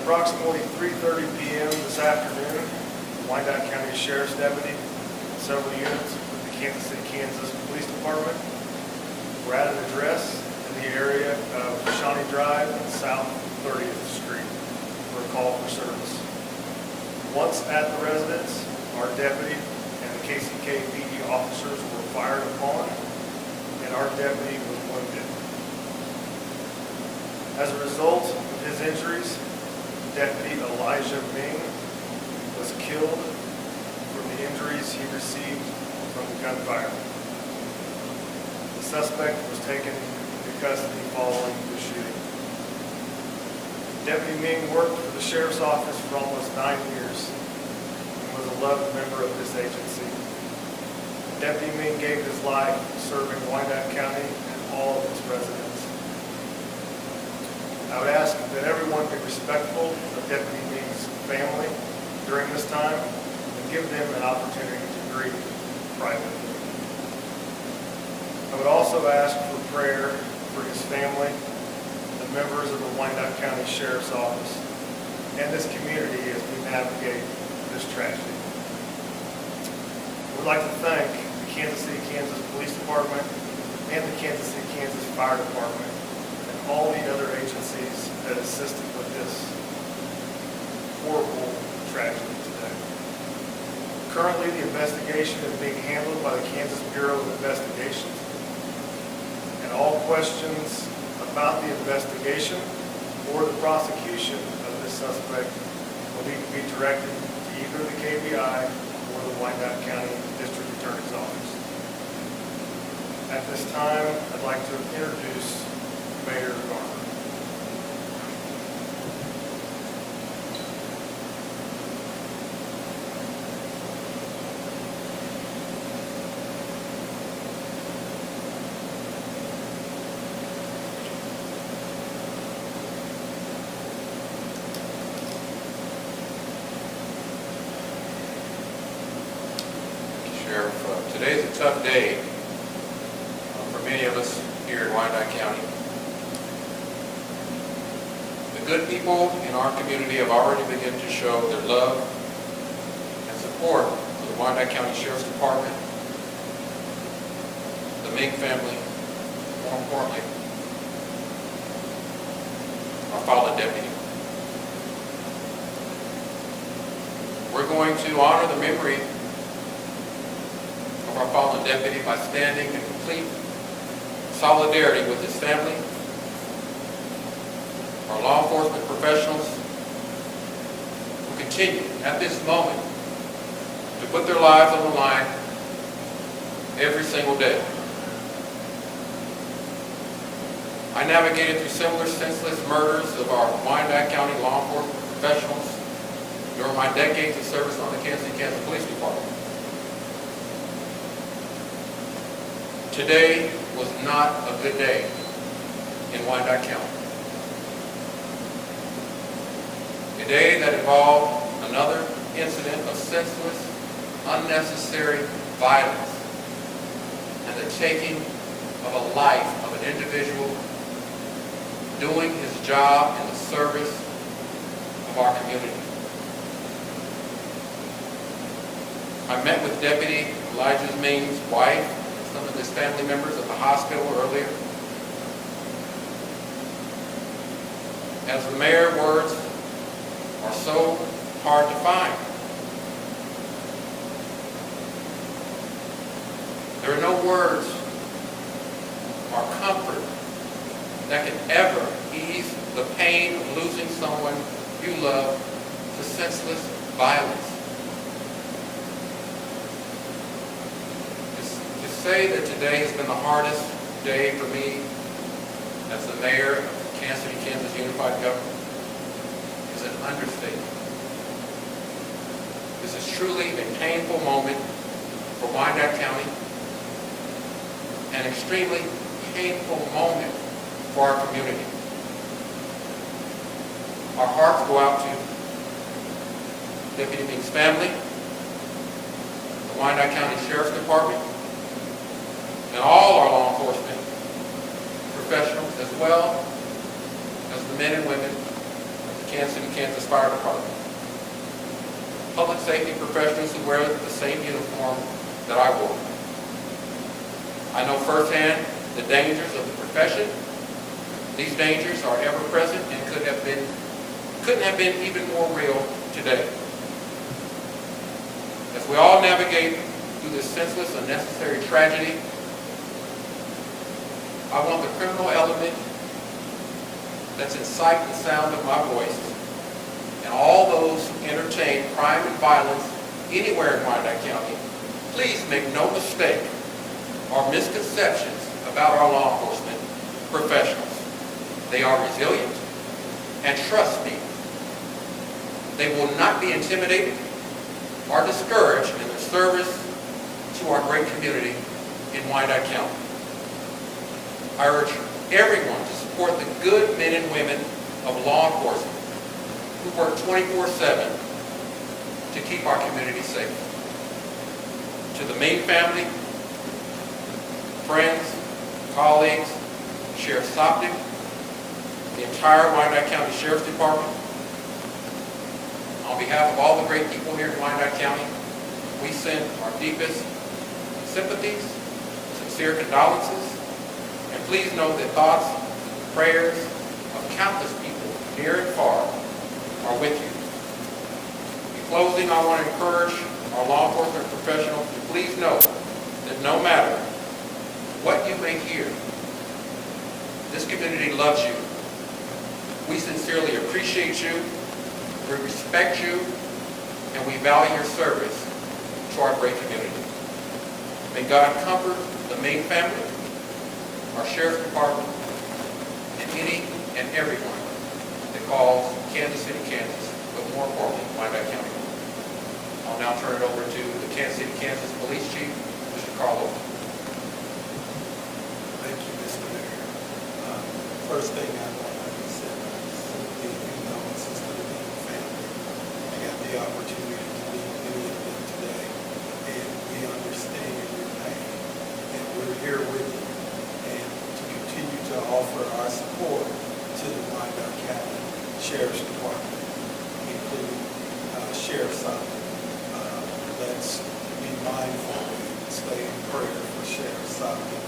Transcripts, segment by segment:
approximately 3:30 p.m. this afternoon, the Wyandotte County Sheriff's deputy and several units with the Kansas City, Kansas Police Department were at an address in the area of Shawnee Drive and South 30th Street for a call for service. Once at the residence, our deputy and the KCK PD officers were fired upon, and our deputy was wounded. As a result of his injuries, Deputy Elijah Ming was killed from the injuries he received from the gunfire. The suspect was taken into custody following the shooting. Deputy Ming worked for the Sheriff's Office for almost 9 years and was a loved member of this agency. Deputy Ming gave his life serving Wyandotte County and all of its residents. I would ask that everyone be respectful of Deputy Ming's family during this time and give them an opportunity to grieve privately. I would also ask for prayer for his family, the members of the Wyandotte County Sheriff's Office, and this community as we navigate this tragedy. I would like to thank the Kansas City, Kansas Police Department and the Kansas City, Kansas Fire Department and all the other agencies that assisted with this horrible tragedy today. Currently, the investigation is being handled by the Kansas Bureau of Investigations, and all questions about the investigation or the prosecution of this suspect will need to be directed to either the KBI or the Wyandotte County District Attorney's Office. At this time, I'd like to introduce Mayor Garner. Sheriff, today's a tough day for many of us here in Wyandotte County. The good people in our community have already begun to show their love and support for the Wyandotte County Sheriff's Department, the Ming family, more importantly, our fallen deputy. We're going to honor the memory of our fallen deputy by standing in complete solidarity with his family, our law enforcement professionals who continue at this moment to put their lives on the line every single day. I navigated through similar senseless murders of our Wyandotte County law enforcement professionals during my decades of service on the Kansas City, Kansas Police Department. Today was not a good day in Wyandotte County. A day that involved another incident of senseless, unnecessary violence and the taking of a life of an individual doing his job in the service of our community. I met with Deputy Elijah Ming's wife and some of his family members at the hospital earlier. As the mayor, words are so hard to find. There are no words or comfort that can ever ease the pain of losing someone you love to senseless violence. To say that today has been the hardest day for me as the mayor of Kansas City, Kansas Unified Government is an understatement. This is truly a painful moment for Wyandotte County, an extremely painful moment for our community. Our hearts go out to Deputy Ming's family, the Wyandotte County Sheriff's Department, and all our law enforcement professionals, as well as the men and women of the Kansas Kansas City, Kansas Fire Department. Public safety professionals who wear the same uniform that I wore. I know firsthand the dangers of the profession. These dangers are ever present and couldn't have been even more real today. As we all navigate through this senseless, unnecessary tragedy, I want the criminal element that's in sight and sound of my voice, and all those who entertain crime and violence anywhere in Wyandotte County, please make no mistake or misconceptions about our law enforcement professionals. They are resilient, and trust me, they will not be intimidated or discouraged in their service to our great community in Wyandotte County. I urge everyone to support the good men and women of law enforcement who work 24/7 to keep our community safe. To the Main family, friends, colleagues, Sheriff Sopnick, the entire Wyandotte County Sheriff's Department, on behalf of all the great people here in Wyandotte County, we send our deepest sympathies, sincere condolences, and please know that thoughts, prayers of countless people near and far are with you. In closing, I want to encourage our law enforcement professionals to please know that no matter what you may hear, this community loves you. We sincerely appreciate you, we respect you, and we value your service to our great community. May God comfort the Main family, our Sheriff's Department, and any and everyone that calls Kansas City, Kansas, but more importantly, Wyandotte County. I'll now turn it over to the Kansas City, Kansas Police Chief, Mr. Carl Oakley. Thank you, Mr. Mayor. First thing I want to say is condolences to the Main family. I got the opportunity to meet many of them today, and we understand your pain, and we're here with you, and to continue to offer our support to the Wyandotte County Sheriff's Department, including Sheriff Sopnick. Let's be mindful and stay in prayer for Sheriff Sopnick.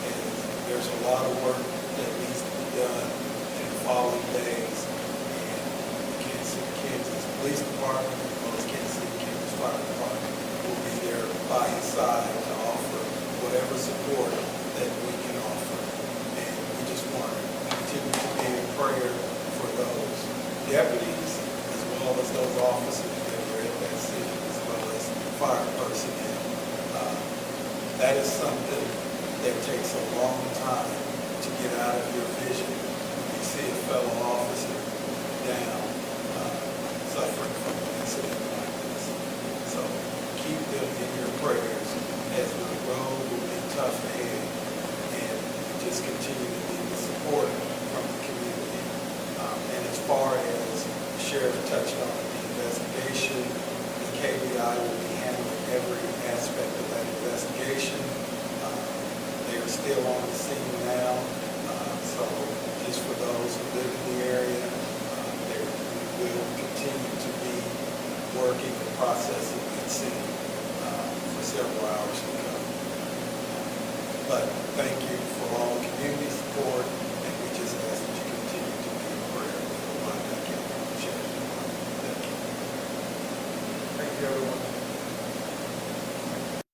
And there's a lot of work that needs to be done in the following days. And the Kansas City, Kansas Police Department, as well as Kansas City, Kansas Fire Department, will be there by his side to offer whatever support that we can offer. And we just want to continue to be in prayer for those deputies as well as those officers that were at that scene, as well as fire personnel. That is something that takes a long time to get out of your vision when you see a fellow officer down, suffering from an incident like this. So keep them in your prayers as the road will be tough ahead, and just continue to need the support from the community. And as far as the sheriff touched on the investigation, the KBI will be handling every aspect of that investigation. They are still on the scene now, so just for those who live in the area, we will continue to be working and processing that scene for several hours to come. But thank you for all the community support, and we just ask that you continue to be in prayer with the Wyandotte County Sheriff's Department. Thank you. Thank you, everyone.